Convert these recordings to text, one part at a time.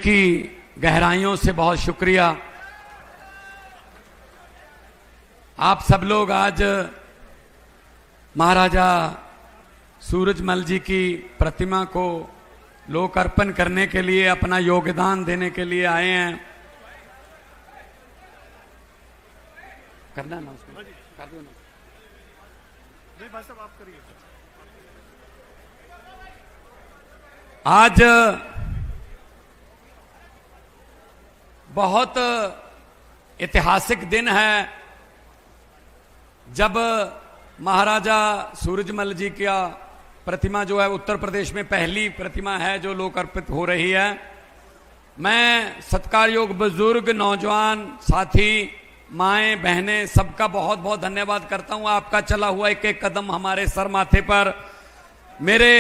की गहराइयों से बहुत शुक्रिया। आप सब लोग आज महाराजा सूरजमल जी की प्रतिमा को लोकार्पण करने के लिए, अपना योगदान देने के लिए आए हैं। करना ना उसमें, कर दो ना। नहीं भाई साहब आप करिए। आज बहुत ऐतिहासिक दिन है जब महाराजा सूरजमल जी का प्रतिमा जो है उत्तर प्रदेश में पहली प्रतिमा है जो लोकार्पित हो रही है। मैं सत्कारयोग बुजुर्ग, नौजवान साथी, माएं, बहनें सबका बहुत बहुत धन्यवाद करता हूं। आपका चला हुआ एक एक कदम हमारे सर माथे पर, मेरे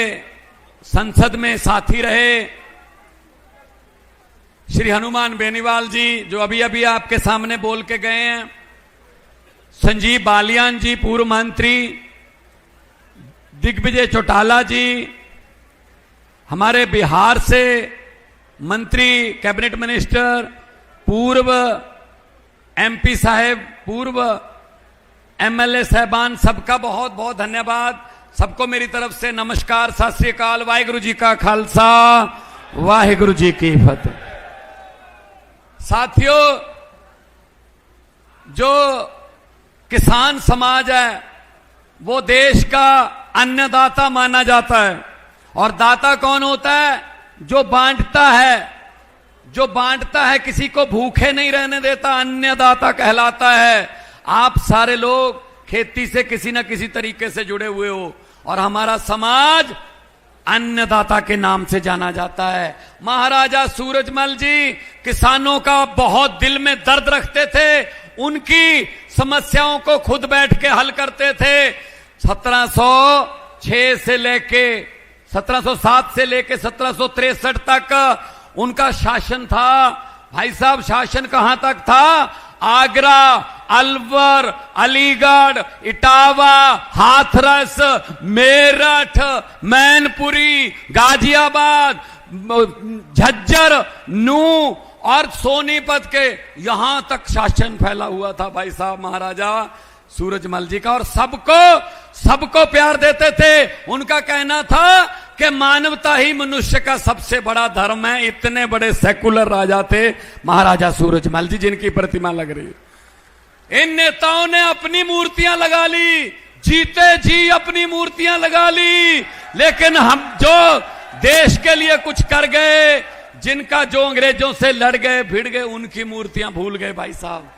संसद में साथी रहे श्री हनुमान बेनीवाल जी जो अभी अभी आपके सामने बोल के गए हैं, संजीव बालियान जी पूर्व मंत्री, दिग्विजय चौटाला जी हमारे बिहार से मंत्री, कैबिनेट मिनिस्टर, पूर्व एमपी साहेब, पूर्व एमएलए साहबान, सबका बहुत बहुत धन्यवाद। सबको मेरी तरफ से नमस्कार, सत श्री अकाल, वाहिगुरु जी का खालसा, वाहिगुरु जी की फतेह। साथियों, जो किसान समाज है वो देश का अन्नदाता माना जाता है। और दाता कौन होता है? जो बांटता है, जो बांटता है, किसी को भूखे नहीं रहने देता, अन्नदाता कहलाता है। आप सारे लोग खेती से किसी न किसी तरीके से जुड़े हुए हो और हमारा समाज अन्नदाता के नाम से जाना जाता है। महाराजा सूरजमल जी किसानों का बहुत दिल में दर्द रखते थे, उनकी समस्याओं को खुद बैठ के हल करते थे। 1706 से लेके 1707 से लेके 1763 तक उनका शासन था। भाई साहब, शासन कहां तक था? आगरा, अलवर, अलीगढ़, इटावा, हाथरस, मेरठ, मैनपुरी, गाजियाबाद, झज्जर, नू और सोनीपत के यहां तक शासन फैला हुआ था भाई साहब महाराजा सूरजमल जी का। और सबको प्यार देते थे। उनका कहना था कि मानवता ही मनुष्य का सबसे बड़ा धर्म है। इतने बड़े सेकुलर राजा थे महाराजा सूरजमल जी, जिनकी प्रतिमा लग रही है। इन नेताओं ने अपनी मूर्तियां लगा ली, जीते जी अपनी मूर्तियां लगा ली, लेकिन हम जो देश के लिए कुछ कर गए, जिनका जो अंग्रेजों से लड़ गए, भिड़ गए, उनकी मूर्तियां भूल गए भाई साहब।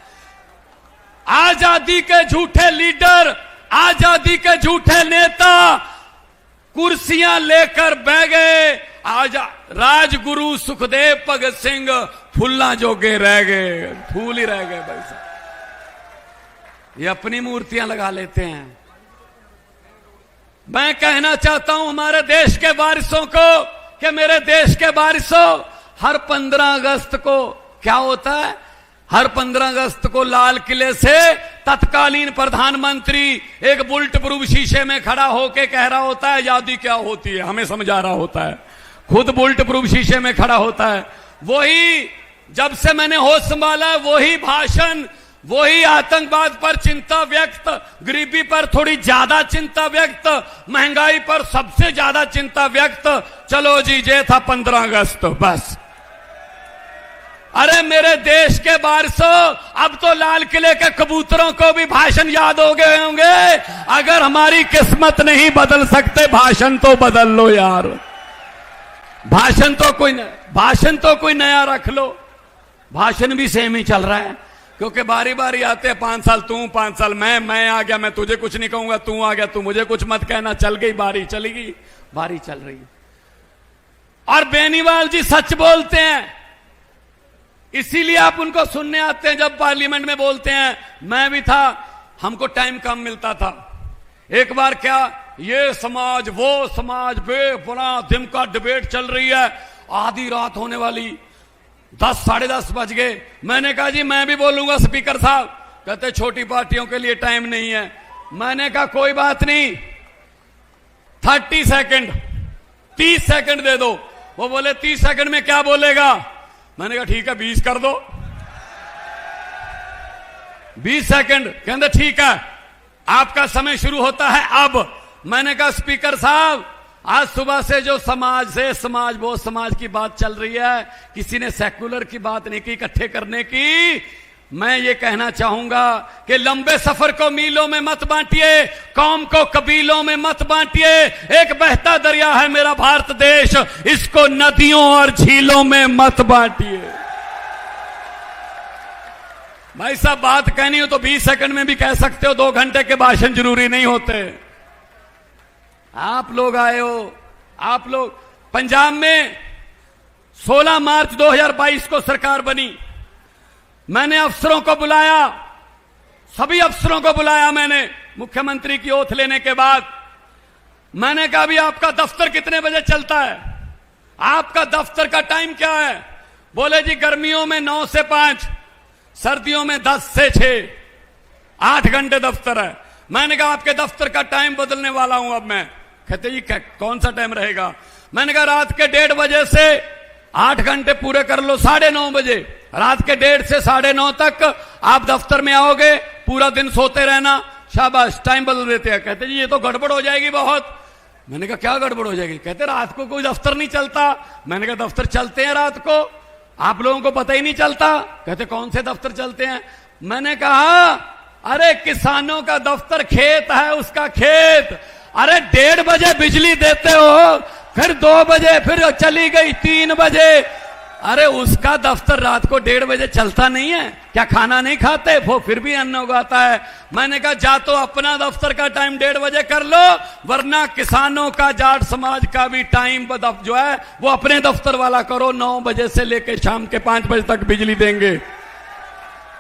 आजादी के झूठे लीडर, आजादी के झूठे नेता कुर्सियां लेकर बह गए। आज राजगुरु सुखदेव भगत सिंह फुल्ला जोगे रह गए, फूल ही रह गए भाई साहब। ये अपनी मूर्तियां लगा लेते हैं। मैं कहना चाहता हूं हमारे देश के वारिसों को कि मेरे देश के वारिसों, हर 15 अगस्त को क्या होता है? हर 15 अगस्त को लाल किले से तत्कालीन प्रधानमंत्री एक बुलेट प्रूफ शीशे में खड़ा होकर कह रहा होता है आजादी क्या होती है, हमें समझा रहा होता है। खुद बुलेट प्रूफ शीशे में खड़ा होता है। वही जब से मैंने होश संभाला, वही भाषण, वही आतंकवाद पर चिंता व्यक्त, गरीबी पर थोड़ी ज्यादा चिंता व्यक्त, महंगाई पर सबसे ज्यादा चिंता व्यक्त। चलो जी, ये था 15 अगस्त बस। अरे मेरे देश के वारिसों, अब तो लाल किले के कबूतरों को भी भाषण याद हो गए होंगे। अगर हमारी किस्मत नहीं बदल सकते, भाषण तो बदल लो यार। भाषण तो कोई नया रख लो। भाषण भी सेम ही चल रहा है, क्योंकि बारी बारी आते हैं, 5 साल तू, 5 साल मैं आ गया, मैं तुझे कुछ नहीं कहूंगा, तू आ गया, तू मुझे कुछ मत कहना। चल गई बारी, चली गई बारी, चल रही है। और बेनीवाल जी सच बोलते हैं, इसीलिए आप उनको सुनने आते हैं जब पार्लियामेंट में बोलते हैं। मैं भी था, हमको टाइम कम मिलता था। एक बार क्या, ये समाज वो समाज, बड़ा दिन का डिबेट चल रही है, आधी रात होने वाली, 10 साढ़े 10 बज गए। मैंने कहा जी मैं भी बोलूंगा स्पीकर साहब। कहते छोटी पार्टियों के लिए टाइम नहीं है। मैंने कहा कोई बात नहीं, 30 सेकंड 30 सेकंड दे दो। वो बोले 30 सेकंड में क्या बोलेगा? मैंने कहा ठीक है 20 कर दो, 20 सेकंड। कहते ठीक है, आपका समय शुरू होता है अब। मैंने कहा स्पीकर साहब, आज सुबह से जो समाज से समाज वो समाज की बात चल रही है, किसी ने सेक्युलर की बात नहीं की, इकट्ठे करने की। मैं ये कहना चाहूंगा कि लंबे सफर को मीलों में मत बांटिए, कौम को कबीलों में मत बांटिए। एक बहता दरिया है मेरा भारत देश, इसको नदियों और झीलों में मत बांटिए। भाई साहब, बात कहनी हो तो 20 सेकंड में भी कह सकते हो, 2 घंटे के भाषण जरूरी नहीं होते। आप लोग आए हो, आप लोग पंजाब में 16 मार्च 2022 को सरकार बनी। मैंने अफसरों को बुलाया, सभी अफसरों को बुलाया मैंने मुख्यमंत्री की ओथ लेने के बाद। मैंने कहा भी आपका दफ्तर कितने बजे चलता है, आपका दफ्तर का टाइम क्या है? बोले जी गर्मियों में 9 से 5, सर्दियों में 10 से 6, 8 घंटे दफ्तर है। मैंने कहा आपके दफ्तर का टाइम बदलने वाला हूं अब मैं। कहते जी कौन सा टाइम रहेगा? मैंने कहा रात के 1:30 बजे से 8 घंटे पूरे कर लो, 9:30 बजे, रात के 1:30 से 9:30 तक आप दफ्तर में आओगे, पूरा दिन सोते रहना। शाबाश, टाइम बदल देते हैं। कहते जी ये तो गड़बड़ हो जाएगी बहुत। मैंने कहा क्या गड़बड़ हो जाएगी? कहते रात को कोई दफ्तर नहीं चलता। मैंने कहा दफ्तर चलते हैं रात को, आप लोगों को पता ही नहीं चलता। कहते कौन से दफ्तर चलते हैं? मैंने कहा अरे किसानों का दफ्तर खेत है, उसका खेत। अरे 1:30 बजे बिजली देते हो, फिर 2 बजे, फिर चली गई 3 बजे। अरे उसका दफ्तर रात को 1:30 बजे चलता नहीं है क्या? खाना नहीं खाते वो, फिर भी अन्न उगाता है। मैंने कहा जा तो अपना दफ्तर का टाइम 1:30 बजे कर लो, वरना किसानों का, जाट समाज का भी टाइम जो है वो अपने दफ्तर वाला करो। 9 बजे से लेकर शाम के 5 बजे तक बिजली देंगे।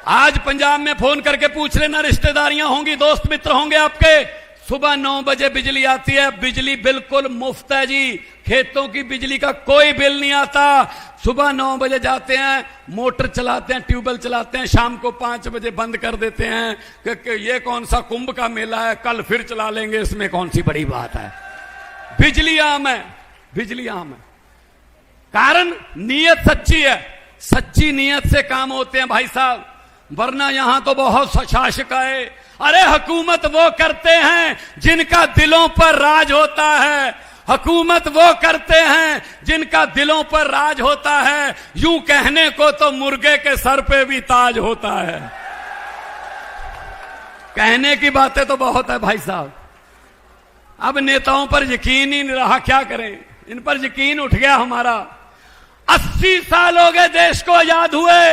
आज पंजाब में फोन करके पूछ लेना, रिश्तेदारियां होंगी, दोस्त मित्र होंगे आपके। सुबह 9 बजे बिजली आती है, बिजली बिल्कुल मुफ्त है जी, खेतों की बिजली का कोई बिल नहीं आता। सुबह 9 बजे जाते हैं, मोटर चलाते हैं, ट्यूबवेल चलाते हैं, शाम को 5 बजे बंद कर देते हैं कि ये कौन सा कुंभ का मेला है, कल फिर चला लेंगे, इसमें कौन सी बड़ी बात है। बिजली आम है, बिजली आम है। कारण नीयत सच्ची है, सच्ची नीयत से काम होते हैं भाई साहब, वरना यहां तो बहुत शासक आए। अरे हुकूमत वो करते हैं जिनका दिलों पर राज होता है, हुकूमत वो करते हैं जिनका दिलों पर राज होता है। यूं कहने को तो मुर्गे के सर पे भी ताज होता है। कहने की बातें तो बहुत है भाई साहब, अब नेताओं पर यकीन ही नहीं रहा, क्या करें, इन पर यकीन उठ गया हमारा। 80 साल हो गए देश को आजाद हुए,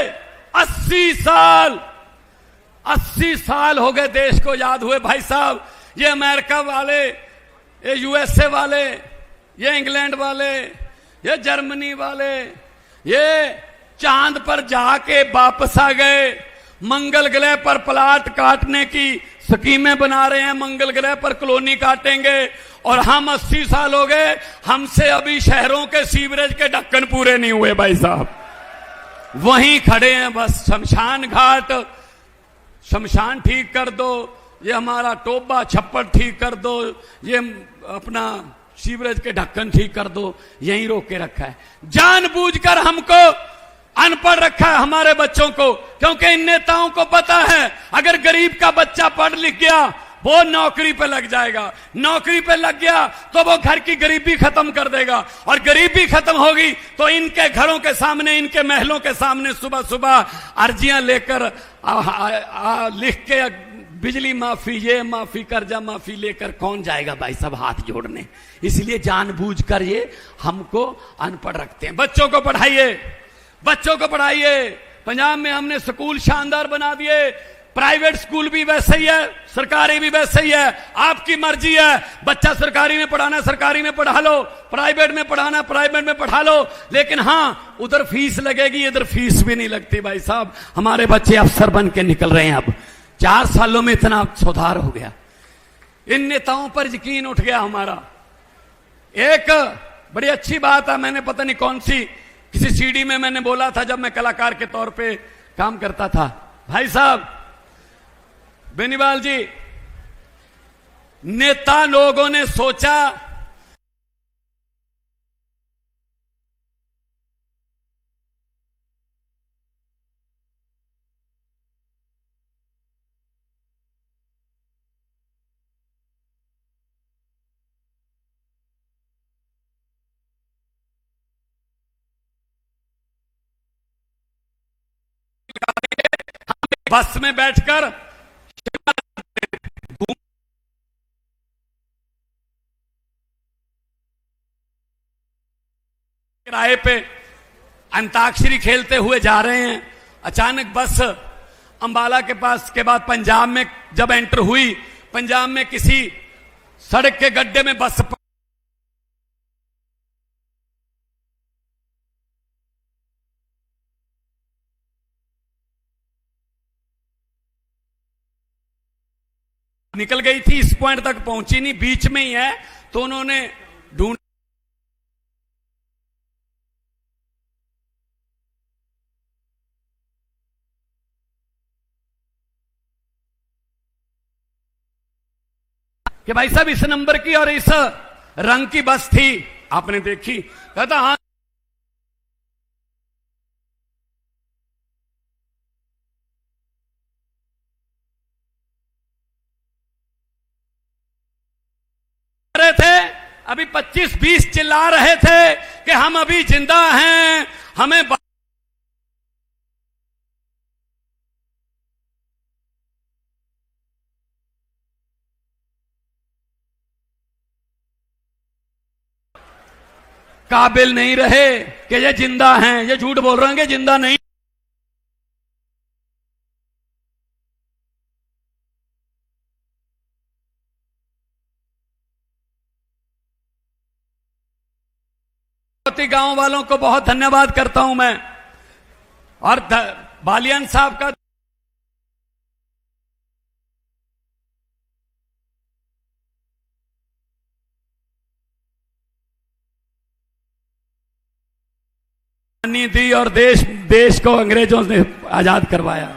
80 साल, 80 साल हो गए देश को आजाद हुए भाई साहब। ये अमेरिका वाले, ये यूएसए वाले, ये इंग्लैंड वाले, ये जर्मनी वाले, ये चांद पर जाके वापस आ गए, मंगल ग्रह पर प्लाट काटने की स्कीमें बना रहे हैं, मंगल ग्रह पर कॉलोनी काटेंगे। और हम 80 साल हो गए, हमसे अभी शहरों के सीवरेज के ढक्कन पूरे नहीं हुए भाई साहब, वहीं खड़े हैं बस। शमशान घाट, शमशान ठीक कर दो, ये हमारा टोबा छप्पर ठीक कर दो, ये अपना सीवरेज के ढक्कन ठीक कर दो, यहीं रोक के रखा है। जानबूझकर हमको अनपढ़ रखा है, हमारे बच्चों को, क्योंकि इन नेताओं को पता है अगर गरीब का बच्चा पढ़ लिख गया वो नौकरी पे लग जाएगा, नौकरी पे लग गया तो वो घर की गरीबी खत्म कर देगा, और गरीबी खत्म होगी तो इनके घरों के सामने, इनके महलों के सामने सुबह सुबह अर्जियां लेकर लिख के बिजली माफी, ये माफी, कर्जा माफी लेकर कौन जाएगा भाई साहब हाथ जोड़ने। इसलिए जानबूझकर ये हमको अनपढ़ रखते हैं। बच्चों को पढ़ाइए, बच्चों को पढ़ाइए। पंजाब में हमने स्कूल शानदार बना दिए, प्राइवेट स्कूल भी वैसे ही है, सरकारी भी वैसे ही है, आपकी मर्जी है। बच्चा सरकारी में पढ़ाना सरकारी में पढ़ा लो, प्राइवेट में पढ़ाना प्राइवेट में पढ़ा लो, लेकिन हाँ उधर फीस लगेगी, इधर फीस भी नहीं लगती भाई साहब। हमारे बच्चे अफसर बन के निकल रहे हैं, अब 4 सालों में इतना सुधार हो गया। इन नेताओं पर यकीन उठ गया हमारा। एक बड़ी अच्छी बात है, मैंने पता नहीं कौन सी किसी सीडी में मैंने बोला था जब मैं कलाकार के तौर पे काम करता था, भाई साहब बेनीवाल जी, नेता लोगों ने सोचा बस में बैठकर किराए पे अंताक्षरी खेलते हुए जा रहे हैं। अचानक बस अंबाला के पास के बाद पंजाब में जब एंटर हुई, पंजाब में किसी सड़क के गड्ढे में बस निकल गई थी, इस पॉइंट तक पहुंची नहीं, बीच में ही है, तो उन्होंने ढूंढ कि भाई साहब इस नंबर की और इस रंग की बस थी, आपने देखी? कहता हाँ। रहे थे अभी 25-20 चिल्ला रहे थे कि हम अभी जिंदा हैं, हमें काबिल नहीं रहे कि ये जिंदा हैं, ये झूठ बोल रहे हैं कि जिंदा नहीं। गांव वालों को बहुत धन्यवाद करता हूं मैं, और बालियान साहब का दी और देश को अंग्रेजों ने आजाद करवाया।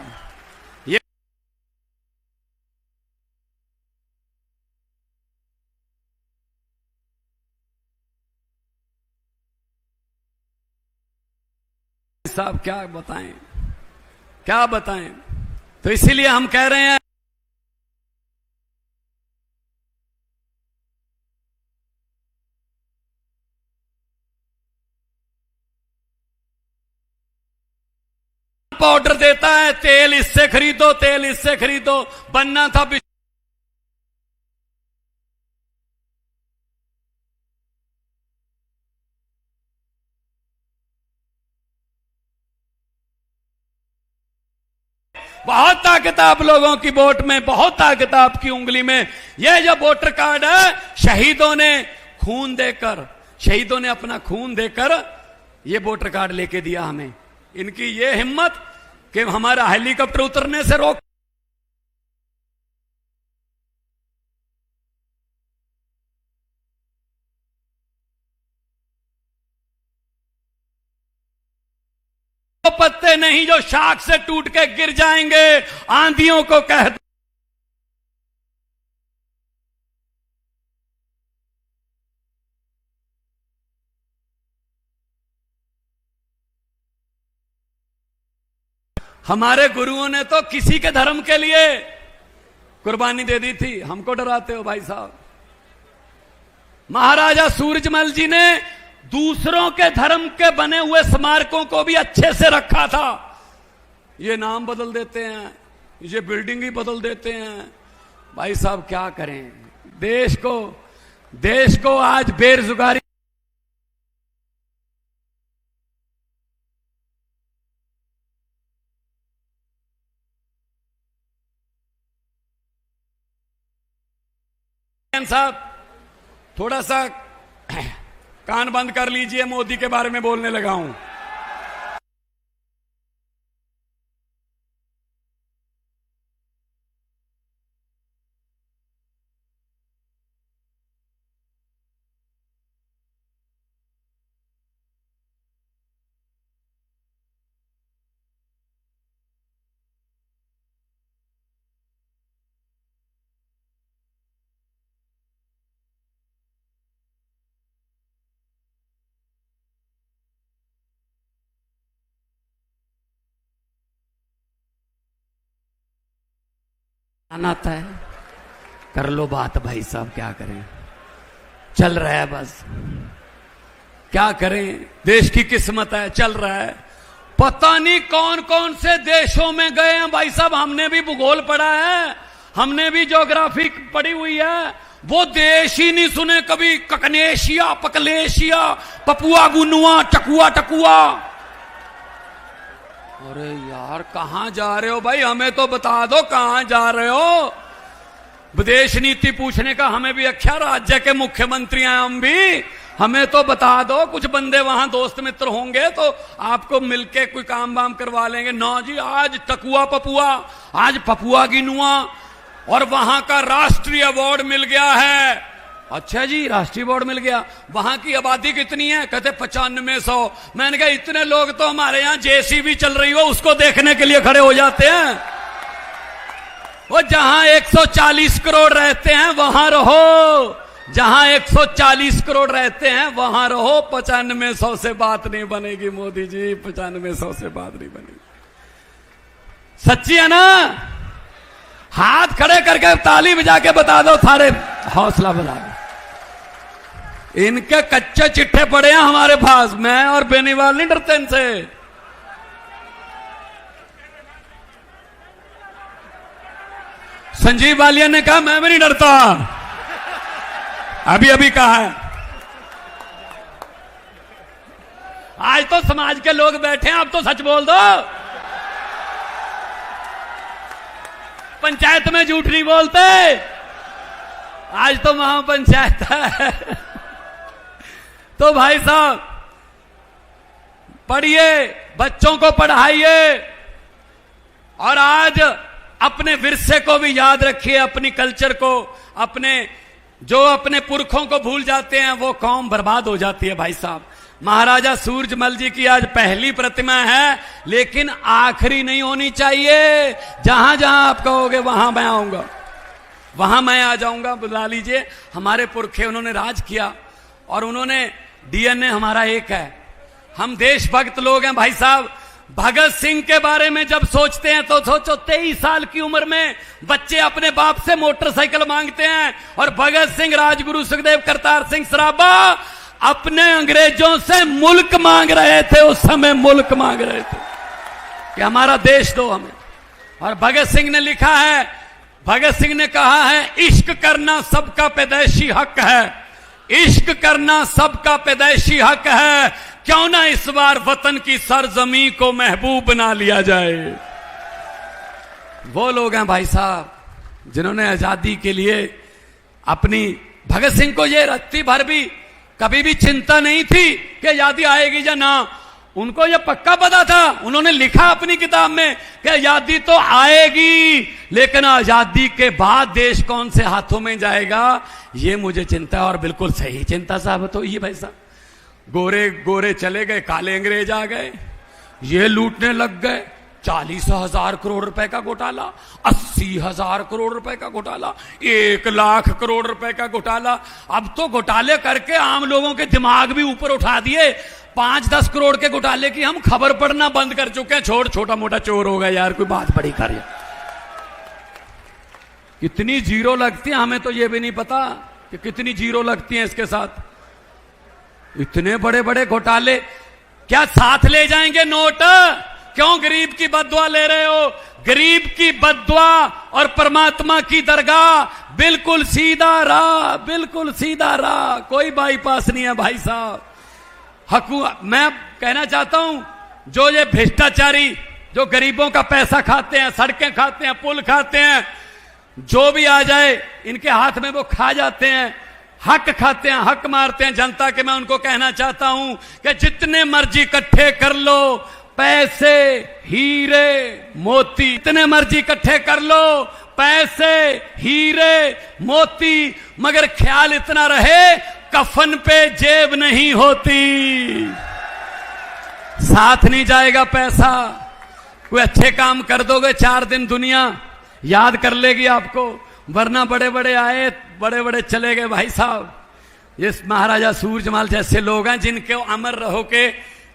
ये साहब क्या बताएं, क्या बताएं। तो इसीलिए हम कह रहे हैं ऑर्डर देता है, तेल इससे खरीदो, तेल इससे खरीदो, बनना था बहुत ताकत आप लोगों की वोट में, बहुत ताकत आपकी उंगली में। यह जो वोटर कार्ड है, शहीदों ने खून देकर, शहीदों ने अपना खून देकर यह वोटर कार्ड लेके दिया हमें। इनकी यह हिम्मत कि हमारा हेलीकॉप्टर उतरने से रोक, पत्ते नहीं जो शाख से टूट के गिर जाएंगे, आंधियों को कह दो। हमारे गुरुओं ने तो किसी के धर्म के लिए कुर्बानी दे दी थी, हमको डराते हो भाई साहब। महाराजा सूरजमल जी ने दूसरों के धर्म के बने हुए स्मारकों को भी अच्छे से रखा था। ये नाम बदल देते हैं, ये बिल्डिंग ही बदल देते हैं। भाई साहब क्या करें, देश को आज बेरोजगारी साहब थोड़ा सा कान बंद कर लीजिए, मोदी के बारे में बोलने लगा हूं। आता है, कर लो बात भाई साहब, क्या करें, चल रहा है बस, क्या करें, देश की किस्मत है, चल रहा है। पता नहीं कौन कौन से देशों में गए हैं भाई साहब। हमने भी भूगोल पढ़ा है, हमने भी ज्योग्राफी पढ़ी हुई है, वो देश ही नहीं सुने कभी। ककनेशिया, पकलेशिया, पपुआ गुनुआ, टकुआ टकुआ। अरे यार कहां जा रहे हो भाई, हमें तो बता दो कहां जा रहे हो। विदेश नीति पूछने का हमें भी अख्या, राज्य के मुख्यमंत्री हैं हम भी, हमें तो बता दो। कुछ बंदे वहां दोस्त मित्र होंगे तो आपको मिलके कोई काम वाम करवा लेंगे। ना जी, आज टकुआ पपुआ, आज पपुआ गिनुआ, और वहां का राष्ट्रीय अवार्ड मिल गया है। अच्छा जी, राष्ट्रीय अवार्ड मिल गया। वहां की आबादी कितनी है? कहते 9500। मैंने कहा इतने लोग तो हमारे यहां जेसीबी चल रही हो उसको देखने के लिए खड़े हो जाते हैं। वो जहां 140 करोड़ रहते हैं वहां रहो, जहां 140 करोड़ रहते हैं वहां रहो। 9500 से बात नहीं बनेगी मोदी जी, 9500 से बात नहीं बनेगी। सच्ची है ना? हाथ खड़े करके ताली बजा के बता दो, सारे हौसला बना दो। इनके कच्चे चिट्ठे पड़े हैं हमारे पास, मैं और बेनीवाल नहीं डरते इनसे। संजीव वालिया ने कहा मैं भी नहीं डरता, अभी अभी कहा है। आज तो समाज के लोग बैठे हैं, अब तो सच बोल दो। पंचायत में झूठ नहीं बोलते, आज तो महापंचायत है। तो भाई साहब पढ़िए, बच्चों को पढ़ाइए, और आज अपने विरसे को भी याद रखिए, अपनी कल्चर को। अपने पुरखों को भूल जाते हैं वो कौम बर्बाद हो जाती है भाई साहब। महाराजा सूरजमल जी की आज पहली प्रतिमा है, लेकिन आखिरी नहीं होनी चाहिए। जहां जहां आप कहोगे वहां मैं आऊंगा, वहां मैं आ जाऊंगा। बुला लीजिए, हमारे पुरखे उन्होंने राज किया और उन्होंने डीएनए हमारा एक है। हम देशभक्त लोग हैं भाई साहब। भगत सिंह के बारे में जब सोचते हैं तो सोचो 23 साल की उम्र में बच्चे अपने बाप से मोटरसाइकिल मांगते हैं, और भगत सिंह, राजगुरु सुखदेव, करतार सिंह सराभा अपने अंग्रेजों से मुल्क मांग रहे थे। उस समय मुल्क मांग रहे थे कि हमारा देश दो हमें। और भगत सिंह ने लिखा है, भगत सिंह ने कहा है, इश्क करना सबका पैदाइशी हक है, इश्क करना सबका पैदाइशी हक है, क्यों ना इस बार वतन की सरजमी को महबूब बना लिया जाए। वो लोग हैं भाई साहब जिन्होंने आजादी के लिए अपनी, भगत सिंह को ये रत्ती भर भी कभी भी चिंता नहीं थी कि आजादी आएगी या ना। उनको ये पक्का पता था, उन्होंने लिखा अपनी किताब में कि आजादी तो आएगी, लेकिन आजादी के बाद देश कौन से हाथों में जाएगा ये मुझे चिंता है। और बिल्कुल सही चिंता साहब तो ये भाई साहब, गोरे गोरे चले गए, काले अंग्रेज आ गए, ये लूटने लग गए। 40,000 करोड़ रुपए का घोटाला, 80,000 करोड़ रुपए का घोटाला, 1 लाख करोड़ रुपए का घोटाला। अब तो घोटाले करके आम लोगों के दिमाग भी ऊपर उठा दिए। 5-10 करोड़ के घोटाले की हम खबर पढ़ना बंद कर चुके हैं। छोटा मोटा चोर हो गया यार, कोई बात बड़ी कर। कितनी जीरो लगती है हमें तो ये भी नहीं पता कि कितनी जीरो लगती है इसके साथ। इतने बड़े बड़े घोटाले, क्या साथ ले जाएंगे नोट? क्यों गरीब की बद्दुआ ले रहे हो? गरीब की बद्दुआ और परमात्मा की दरगाह बिल्कुल सीधा राह, बिल्कुल सीधा राह, कोई बाईपास नहीं है भाई साहब। मैं कहना चाहता हूं, जो ये भ्रष्टाचारी जो गरीबों का पैसा खाते हैं, सड़कें खाते हैं, पुल खाते हैं, जो भी आ जाए इनके हाथ में वो खा जाते हैं, हक खाते हैं, हक मारते हैं जनता के। मैं उनको कहना चाहता हूं कि जितने मर्जी इकट्ठे कर लो पैसे, हीरे मोती, इतने मर्जी इकट्ठे कर लो पैसे, हीरे मोती, मगर ख्याल इतना रहे कफन पे जेब नहीं होती, साथ नहीं जाएगा पैसा। कोई अच्छे काम कर दोगे 4 दिन दुनिया याद कर लेगी आपको, वरना बड़े बड़े आए, बड़े बड़े चले गए भाई साहब। ये महाराजा सूरजमल जैसे लोग हैं जिनके अमर रहो के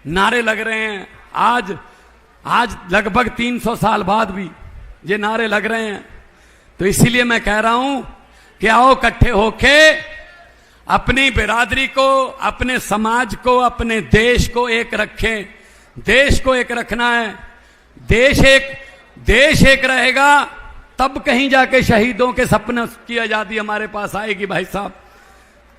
नारे लग रहे हैं। आज लगभग 300 साल बाद भी ये नारे लग रहे हैं। तो इसीलिए मैं कह रहा हूं कि आओ इकट्ठे होके अपनी बिरादरी को, अपने समाज को, अपने देश को एक रखें। देश को एक रखना है। देश एक रहेगा तब कहीं जाके शहीदों के सपने की आजादी हमारे पास आएगी भाई साहब।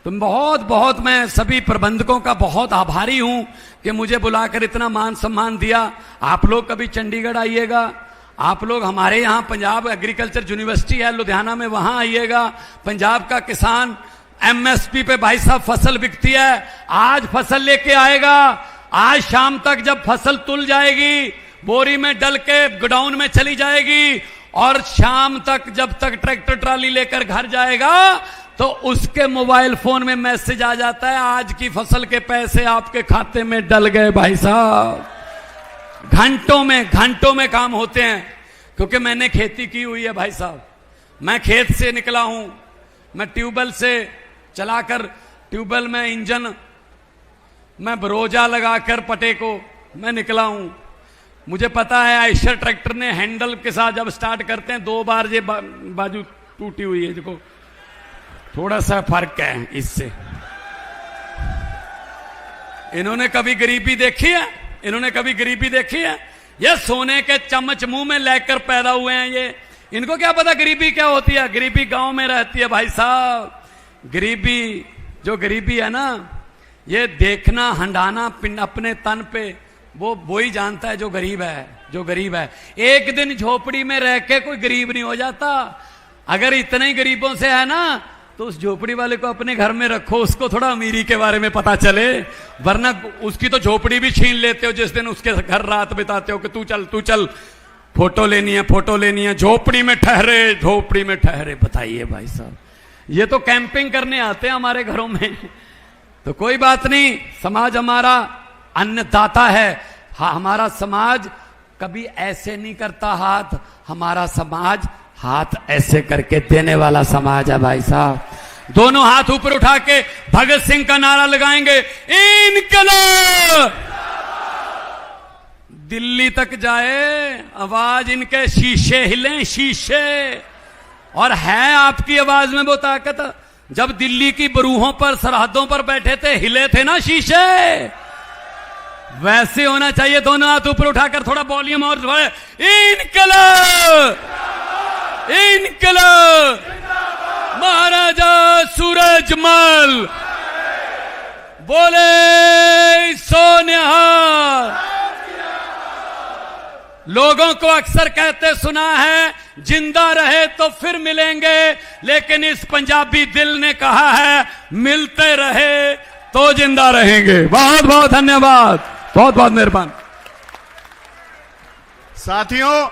तो बहुत मैं सभी प्रबंधकों का बहुत आभारी हूं कि मुझे बुलाकर इतना मान सम्मान दिया। आप लोग कभी चंडीगढ़ आइएगा, आप लोग हमारे यहाँ पंजाब एग्रीकल्चर यूनिवर्सिटी है लुधियाना में, वहां आइएगा। पंजाब का किसान एमएसपी पे भाई साहब फसल बिकती है, आज फसल लेके आएगा, आज शाम तक जब फसल तुल जाएगी बोरी में डल के गोडाउन में चली जाएगी, और शाम तक जब तक ट्रैक्टर ट्राली लेकर घर जाएगा तो उसके मोबाइल फोन में मैसेज आ जाता है आज की फसल के पैसे आपके खाते में डल गए भाई साहब। घंटों में काम होते हैं, क्योंकि मैंने खेती की हुई है भाई साहब। मैं खेत से निकला हूं, मैं ट्यूबवेल से चलाकर, ट्यूबवेल में इंजन मैं बरोजा लगाकर पटे को मैं निकला हूं। मुझे पता है आयशर ट्रैक्टर ने हैंडल के साथ जब स्टार्ट करते हैं 2 बार ये बाजू टूटी हुई है, देखो थोड़ा सा फर्क है इससे। इन्होंने कभी गरीबी देखी है? इन्होंने कभी गरीबी देखी है? ये सोने के चम्मच मुंह में लेकर पैदा हुए हैं ये, इनको क्या पता गरीबी क्या होती है। गरीबी गांव में रहती है भाई साहब। जो गरीबी है ना, ये देखना हंडाना अपने तन पे, वो ही जानता है जो गरीब है। एक दिन झोपड़ी में रह के कोई गरीब नहीं हो जाता। अगर इतने ही गरीबों से है ना तो उस झोपड़ी वाले को अपने घर में रखो, उसको थोड़ा अमीरी के बारे में पता चले, वरना उसकी तो झोपड़ी भी छीन लेते हो जिस दिन उसके घर रात बिताते हो कि तू चल फोटो लेनी है, झोपड़ी में ठहरे। बताइए भाई साहब, ये तो कैंपिंग करने आते हैं हमारे घरों में। तो कोई बात नहीं, समाज हमारा अन्नदाता है। हाँ, हमारा समाज कभी ऐसे नहीं करता हाथ, हमारा समाज हाथ ऐसे करके देने वाला समाज है भाई साहब। दोनों हाथ ऊपर उठा के भगत सिंह का नारा लगाएंगे, इनकलाब। दिल्ली तक जाए आवाज, इनके शीशे हिलें, शीशे। और है आपकी आवाज में वो ताकत, जब दिल्ली की बरूहों पर सरहदों पर बैठे थे हिले थे ना शीशे, वैसे होना चाहिए। दोनों हाथ ऊपर उठाकर थोड़ा वॉल्यूम और बढ़े, इनकलाब महाराजा सूरजमल बोले सोनिहाल। लोगों को अक्सर कहते सुना है जिंदा रहे तो फिर मिलेंगे, लेकिन इस पंजाबी दिल ने कहा है मिलते रहे तो जिंदा रहेंगे। बहुत बहुत धन्यवाद, बहुत बहुत मेहरबान साथियों।